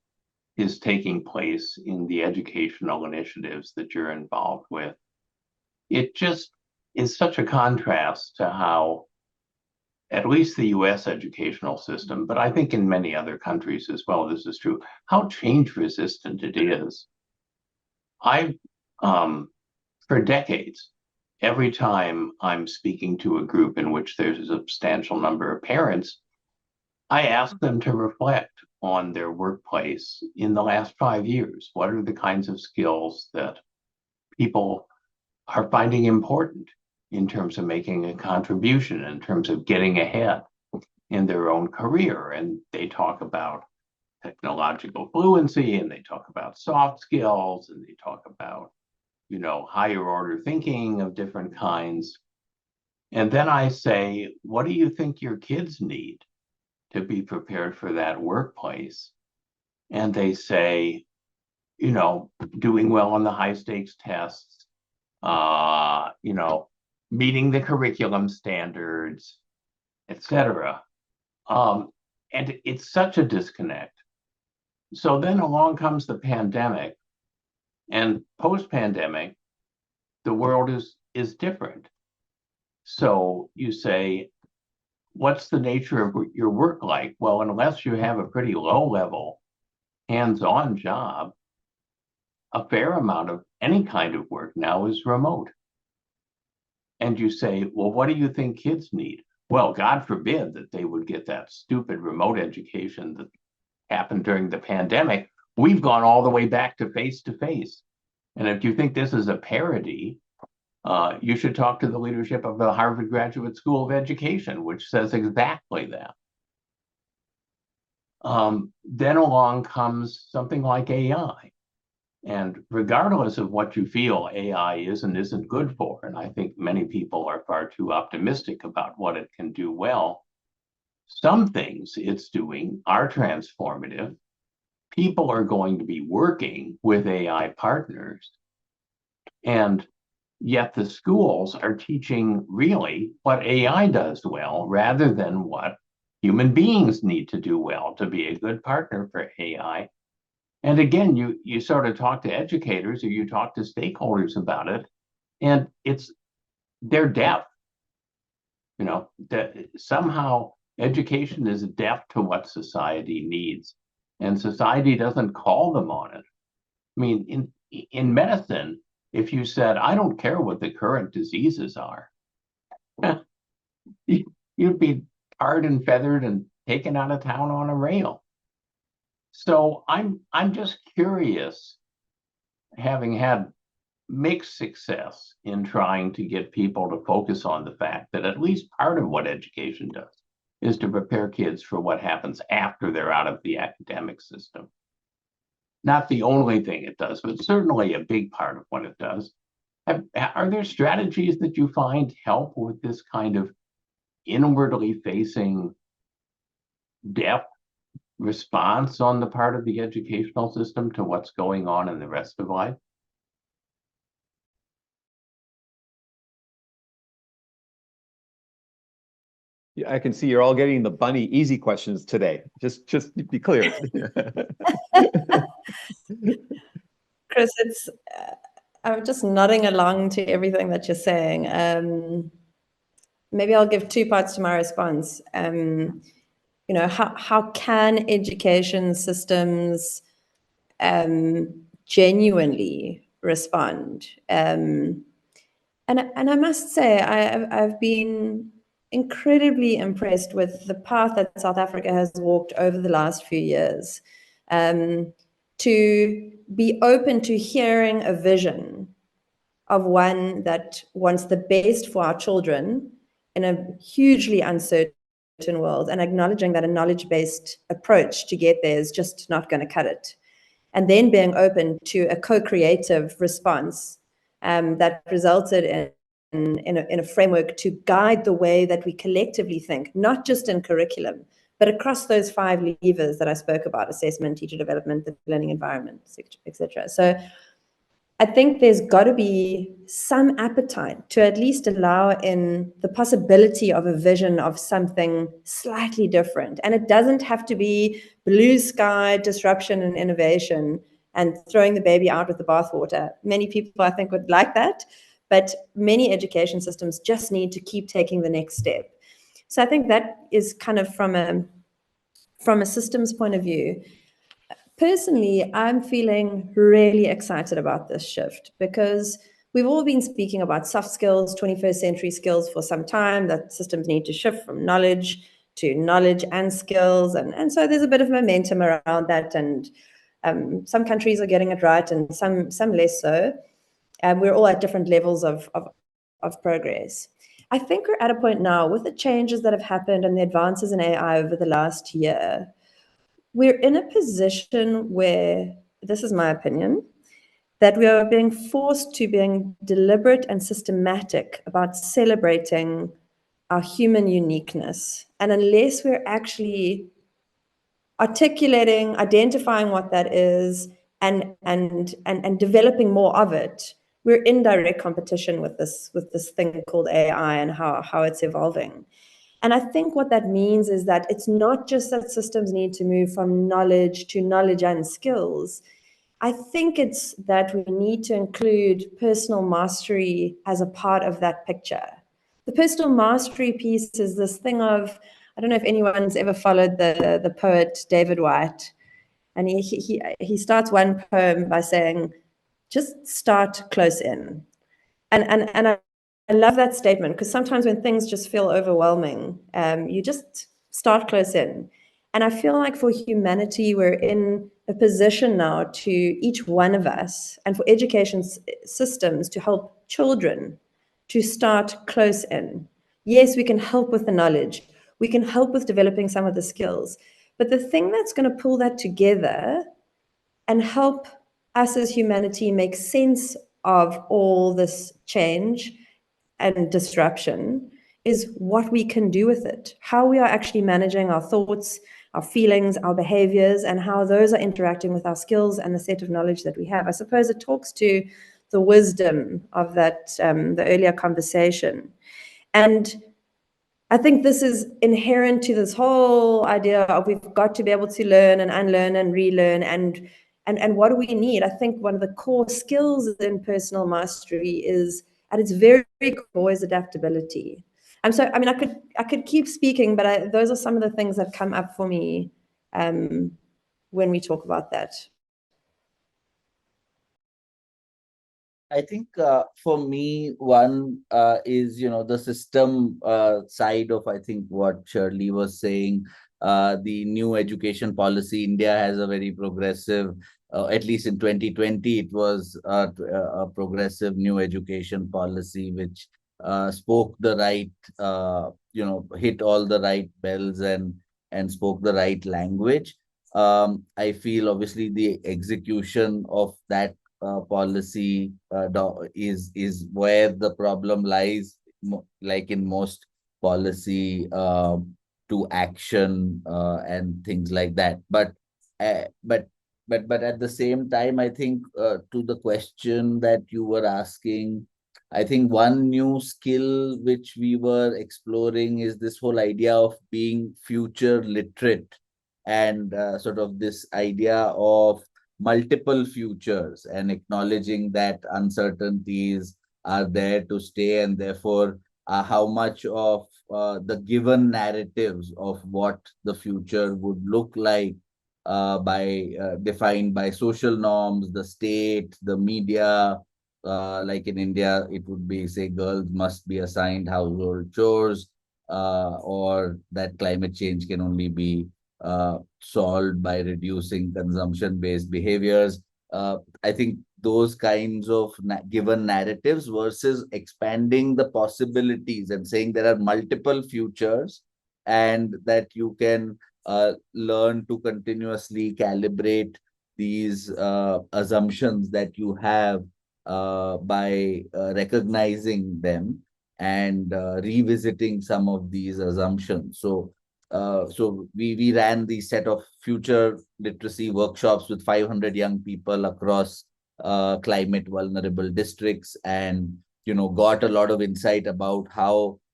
is taking place in the educational initiatives that you're involved with, it just is such a contrast to how at least the US educational system, but I think in many other countries as well, this is true, how change resistant it is. I've, for decades, every time I'm speaking to a group in which there's a substantial number of parents, I ask them to reflect on their workplace in the last 5 years. What are the kinds of skills that people are finding important in terms of making a contribution, in terms of getting ahead in their own career? And they talk about technological fluency, and they talk about soft skills, and they talk about, higher order thinking of different kinds. And then I say, what do you think your kids need to be prepared for that workplace? And they say, doing well on the high stakes tests, meeting the curriculum standards, etc. And it's such a disconnect. So then along comes the pandemic, and post-pandemic, the world is different. So you say, what's the nature of your work like? Well, unless you have a pretty low level, hands-on job, a fair amount of any kind of work now is remote. And you say, well, what do you think kids need? Well, God forbid that they would get that stupid remote education that happened during the pandemic. We've gone all the way back to face-to-face. And if you think this is a parody, you should talk to the leadership of the Harvard Graduate School of Education, which says exactly that. Then along comes something like AI. And regardless of what you feel AI is and isn't good for, and I think many people are far too optimistic about what it can do well, some things it's doing are transformative. People are going to be working with AI partners, and yet the schools are teaching really what AI does well rather than what human beings need to do well to be a good partner for AI. And again, you sort of talk to educators or you talk to stakeholders about it, and they're deaf. That somehow education is deaf to what society needs, and society doesn't call them on it. I mean, in medicine, if you said, I don't care what the current diseases are, you'd be tarred and feathered and taken out of town on a rail. So I'm just curious, having had mixed success in trying to get people to focus on the fact that at least part of what education does is to prepare kids for what happens after they're out of the academic system. not the only thing it does, but certainly a big part of what it does. Are there strategies that you find help with this kind of inwardly facing depth response on the part of the educational system to what's going on in the rest of life? Yeah, I can see you're all getting the bunny easy questions today. Just to be clear. Chris, I'm just nodding along to everything that you're saying. Maybe I'll give two parts to my response. How can education systems genuinely respond? And I must say, I've been incredibly impressed with the path that South Africa has walked over the last few years. To be open to hearing a vision of one that wants the best for our children in a hugely uncertain world, and acknowledging that a knowledge-based approach to get there is just not going to cut it. And then being open to a co-creative response that resulted in a framework to guide the way that we collectively think, not just in curriculum, but across those 5 levers that I spoke about: assessment, teacher development, the learning environment, etc. So I think there's got to be some appetite to at least allow in the possibility of a vision of something slightly different. And it doesn't have to be blue sky disruption and innovation and throwing the baby out with the bathwater. Many people, I think, would like that, but many education systems just need to keep taking the next step. So I think that is kind of from a systems point of view. Personally, I'm feeling really excited about this shift because we've all been speaking about soft skills, 21st century skills for some time, that systems need to shift from knowledge to knowledge and skills. And so there's a bit of momentum around that. And some countries are getting it right and some less so. We're all at different levels of progress. I think we're at a point now with the changes that have happened and the advances in AI over the last year. We're in a position where, this is my opinion, that we are being forced to being deliberate and systematic about celebrating our human uniqueness. And unless we're actually articulating, identifying what that is, and developing more of it, we're in direct competition with this thing called AI and how it's evolving. And I think what that means is that it's not just that systems need to move from knowledge to knowledge and skills. I think it's that we need to include personal mastery as a part of that picture. The personal mastery piece is this thing of, I don't know if anyone's ever followed the poet David White, and he starts one poem by saying, just start close in. And I love that statement because sometimes when things just feel overwhelming, you just start close in. And I feel like for humanity, we're in a position now to each one of us and for education systems to help children to start close in. Yes, we can help with the knowledge. We can help with developing some of the skills. But the thing that's going to pull that together and help us as humanity make sense of all this change and disruption is what we can do with it, how we are actually managing our thoughts, our feelings, our behaviors, and how those are interacting with our skills and the set of knowledge that we have. I suppose it talks to the wisdom of that, the earlier conversation. And I think this is inherent to this whole idea of we've got to be able to learn and unlearn and relearn and what do we need? I think one of the core skills in personal mastery is, at its very core, is adaptability. So, I mean, I could keep speaking, but those are some of the things that come up for me when we talk about that. I think for me, one is, the system side of, I think, what Shirley was saying. The new education policy, India has a very progressive, at least in 2020, it was a progressive new education policy, which spoke the right, hit all the right bells and spoke the right language. I feel obviously the execution of that policy is where the problem lies, like in most policy to action and things like that. Uh, but but at the same time, I think to the question that you were asking, I think one new skill which we were exploring is this whole idea of being future literate, and sort of this idea of multiple futures and acknowledging that uncertainties are there to stay, and therefore how much of the given narratives of what the future would look like by defined by social norms, the state, the media. Like in India, it would be, say, girls must be assigned household chores, or that climate change can only be solved by reducing consumption-based behaviors. I think those kinds of given narratives versus expanding the possibilities and saying there are multiple futures, and that you can learn to continuously calibrate these assumptions that you have by recognizing them and revisiting some of these assumptions. So we ran the set of future literacy workshops with 500 young people across climate vulnerable districts, and got a lot of insight about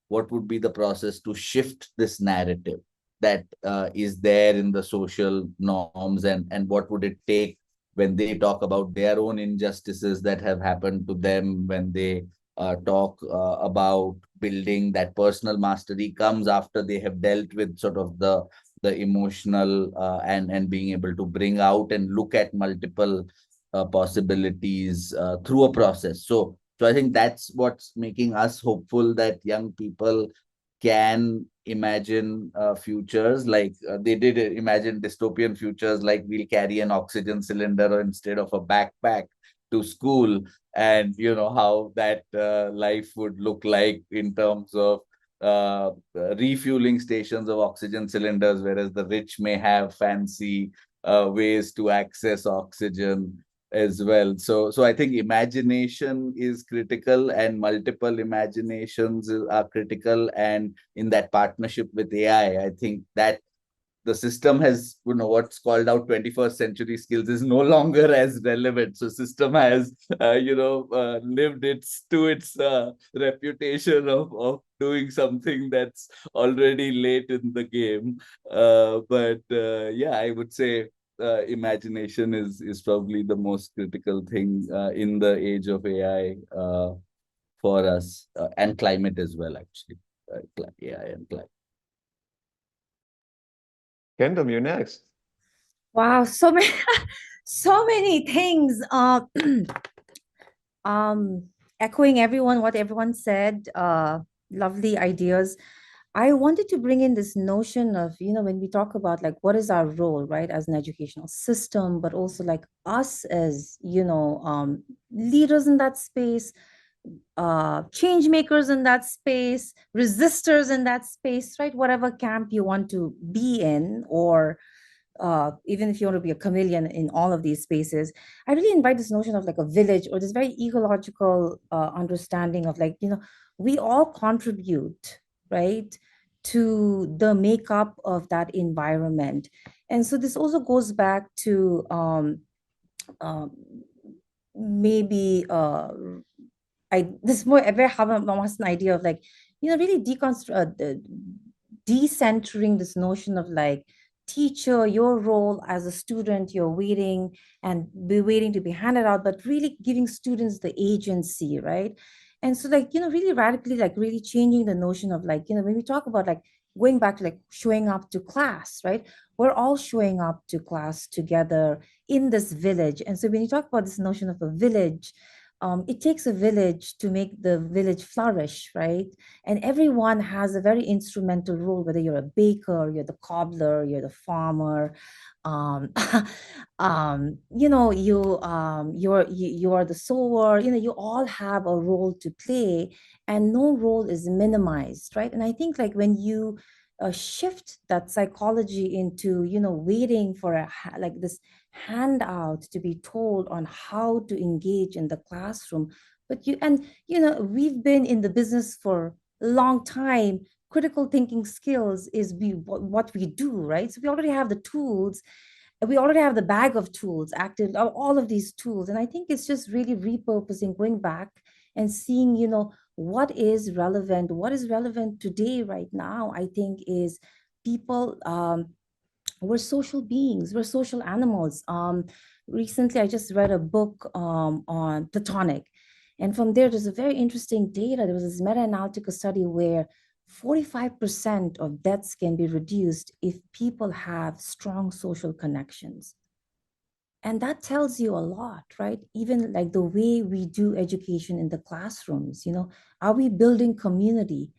what would be the process to shift this narrative that is there in the social norms, and what would it take when they talk about their own injustices that have happened to them, when they talk about building that personal mastery comes after they have dealt with sort of the emotional and being able to bring out and look at multiple possibilities through a process. So I think that's what's making us hopeful that young people can imagine futures like they did imagine dystopian futures, like we'll carry an oxygen cylinder instead of a backpack to school, and how that life would look like in terms of refueling stations of oxygen cylinders, whereas the rich may have fancy ways to access oxygen as well. So I think imagination is critical, and multiple imaginations are critical, and in that partnership with AI, I think that the system has, what's called out 21st century skills is no longer as relevant. So system has, lived its reputation of doing something that's already late in the game. But yeah, I would say imagination is probably the most critical thing in the age of AI for us, and climate as well, actually. AI and climate. Khendum, you're next. Wow, so many, so many things. Echoing what everyone said, lovely ideas. I wanted to bring in this notion of, when we talk about like what is our role, right, as an educational system, but also like us as, leaders in that space, change makers in that space, resistors in that space, right? Whatever camp you want to be in, or even if you want to be a chameleon in all of these spaces, I really invite this notion of like a village, or this very ecological understanding of like, we all contribute, right, to the makeup of that environment. And so this also goes back to maybe this is more a very Habermas idea of like, really decentering this notion of like, teacher, your role as a student, you're waiting to be handed out, but really giving students the agency, right? And so like, really radically, like really changing the notion of like, when we talk about like going back to like showing up to class, right? We're all showing up to class together in this village. And so when you talk about this notion of a village, it takes a village to make the village flourish, right? And everyone has a very instrumental role, whether you're a baker, you're the cobbler, you're the farmer, you are the sower. You all have a role to play, and no role is minimized, right? And I think like when you shift that psychology into, waiting for like this handout to be told on how to engage in the classroom. But we've been in the business for a long time. Critical thinking skills is what we do, right? So we already have the tools. We already have the bag of tools, active, all of these tools. And I think it's just really repurposing, going back and seeing, what is relevant today, right now. I think is people, we're social beings, we're social animals. Recently I just read a book on platonic, and from there's a very interesting data. There was this meta-analytical study where 45% of deaths can be reduced if people have strong social connections. And that tells you a lot, right? Even like the way we do education in the classrooms, are we building community?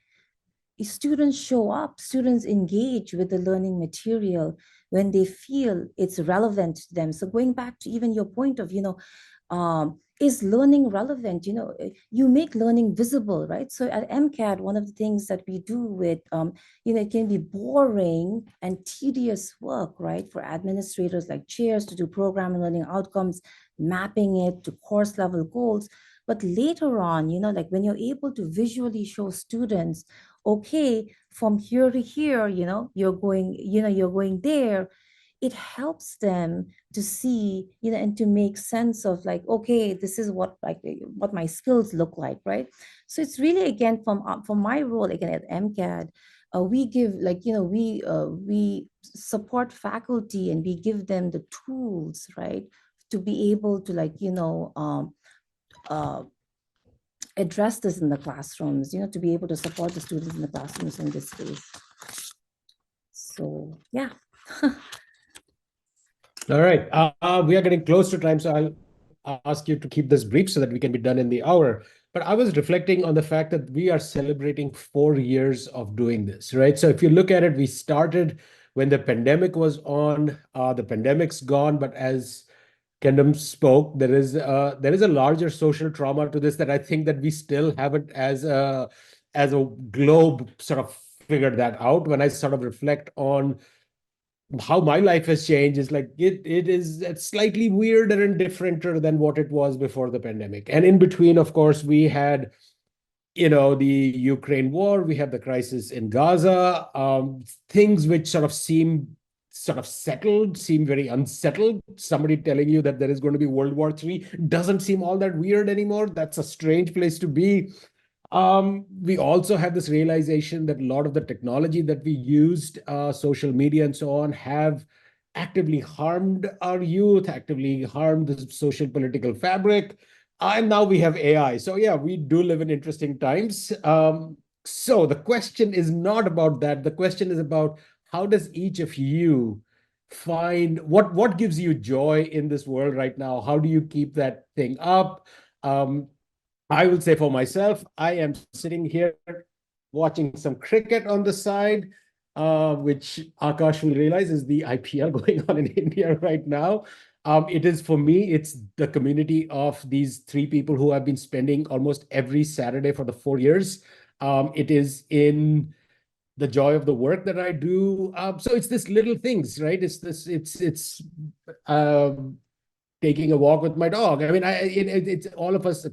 Students show up, students engage with the learning material when they feel it's relevant to them. So going back to even your point of, is learning relevant? You make learning visible, right? So at MCAT, one of the things that we do with, it can be boring and tedious work, right? For administrators like chairs to do program and learning outcomes, mapping it to course level goals. But later on, like when you're able to visually show students, okay, from here to here, you're going there, it helps them to see, and to make sense of like, okay, this is what my skills look like, right? So it's really, again, from my role again at MCAD, we give we support faculty, and we give them the tools, right, to be able to address this in the classrooms, to be able to support the students in the classrooms in this space. So yeah. All right. We are getting close to time, so I'll ask you to keep this brief so that we can be done in the hour. But I was reflecting on the fact that we are celebrating 4 years of doing this, right? So if you look at it, we started when the pandemic was on. The pandemic's gone, but as Khendum spoke, there is a larger social trauma to this that I think that we still haven't, as a globe, sort of figured that out. When I sort of reflect on how my life has changed, is like it's slightly weirder and differenter than what it was before the pandemic. And in between, of course, we had the Ukraine war, we have the crisis in Gaza, things which sort of seem settled, seem very unsettled. Somebody telling you that there is going to be World War III doesn't seem all that weird anymore. That's a strange place to be. We also have this realization that a lot of the technology that we used, social media and so on, have actively harmed our youth, actively harmed the social political fabric. And now we have AI. So yeah, we do live in interesting times. So the question is not about that. The question is about, how does each of you find what gives you joy in this world right now? How do you keep that thing up? I will say for myself, I am sitting here watching some cricket on the side, which Akash will realize is the IPL going on in India right now. It is, for me, it's the community of these 3 people who I've been spending almost every Saturday for the 4 years. It is in the joy of the work that I do. So it's this little things, right? It's taking a walk with my dog. I mean, it's all of us.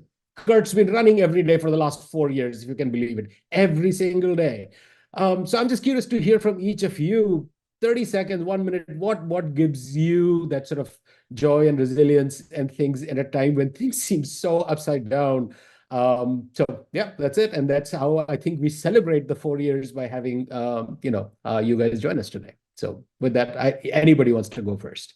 Kurt's been running every day for the last 4 years, if you can believe it, every single day. So I'm just curious to hear from each of you, 30 seconds, 1 minute, what gives you that sort of joy and resilience and things at a time when things seem so upside down. So yeah, that's it. And that's how I think we celebrate the 4 years, by having, you guys join us today. So with that, anybody wants to go first?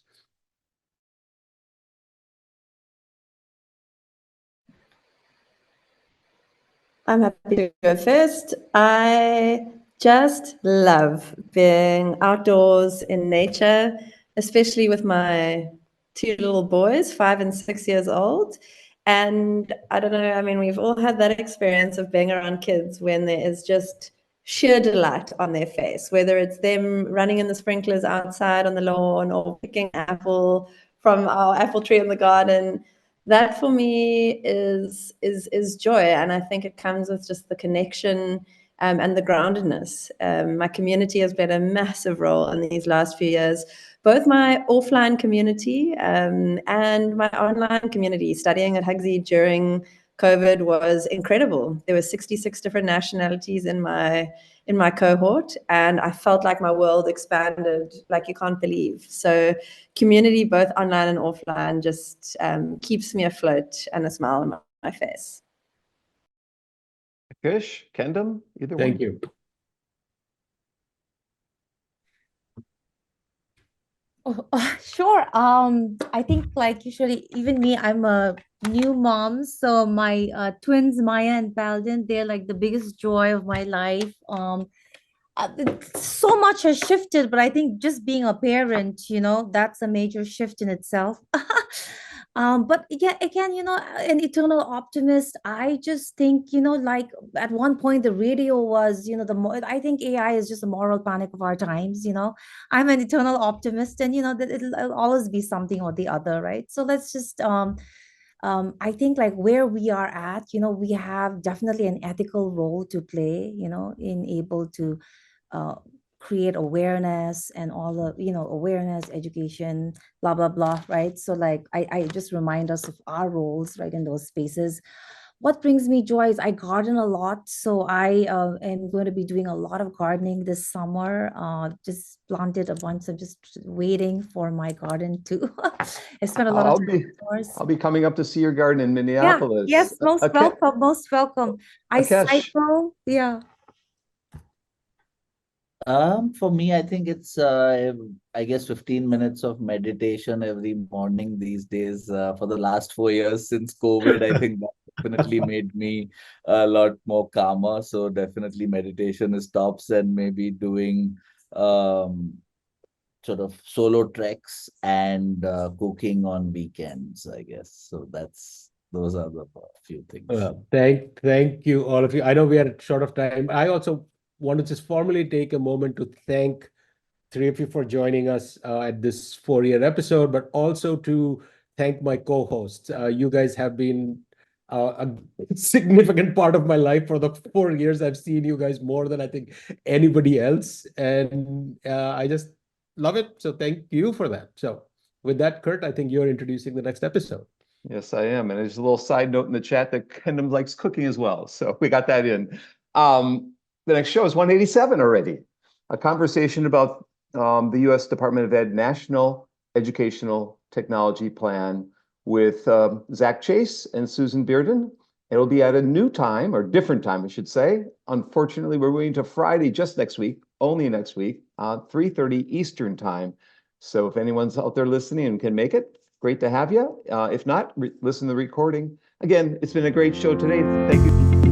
I'm happy to go first. I just love being outdoors in nature, especially with my 2 little boys, 5 and 6 years old. And I don't know, I mean, we've all had that experience of being around kids when there is just sheer delight on their face, whether it's them running in the sprinklers outside on the lawn or picking apple from our apple tree in the garden. That for me is joy, and I think it comes with just the connection and the groundedness. My community has played a massive role in these last few years, both my offline community and my online community. Studying at Hugsy during COVID was incredible. There were 66 different nationalities in my cohort, and I felt like my world expanded like you can't believe. So community, both online and offline, just keeps me afloat and a smile on my face. Aakash, Khendum, either one? Thank you. Sure. I think like usually, even me, I'm a new mom. So my twins, Maya and Paladin, they're like the biggest joy of my life. So much has shifted, but I think just being a parent, that's a major shift in itself. But yeah, again, an eternal optimist. I just think, like at one point the radio was, I think AI is just a moral panic of our times. I'm an eternal optimist, and that it'll always be something or the other, right? So let's just I think like where we are at, we have definitely an ethical role to play, in able to uh, create awareness and all the, awareness, education, blah, blah, blah, right? So like, I just remind us of our roles, right, in those spaces. What brings me joy is I garden a lot. So I am going to be doing a lot of gardening this summer. Just planted a bunch. I'm just waiting for my garden to. I spent a lot of time outdoors. I'll be coming up to see your garden in Yeah, Minneapolis. yes, most welcome, most welcome. I Aakash. cycle, yeah. For me, I think it's I guess 15 minutes of meditation every morning these days. For the last 4 years since COVID, I think that definitely made me a lot more calmer. So definitely meditation is tops, and maybe doing sort of solo treks and cooking on weekends, I guess. So those are the few things. Thank you, all of you. I know we are short of time. I also want to just formally take a moment to thank three of you for joining us at this 4-year episode, but also to thank my co-hosts. You guys have been a significant part of my life for the 4 years. I've seen you guys more than I think anybody else, and I just love it. So thank you for that. So with that, Kurt, I think you're introducing the next episode. Yes, I am. And there's a little side note in the chat that Khendum likes cooking as well. So we got that in. The next show is 187 already. A conversation about the U.S. Department of Ed National Educational Technology Plan with Zach Chase and Susan Bearden. It'll be at a new time, or different time, I should say. Unfortunately, we're moving to Friday just next week, only next week, 3:30 Eastern time. So if anyone's out there listening and can make it, great to have you. If not, listen to the recording. Again, it's been a great show today. Thank you.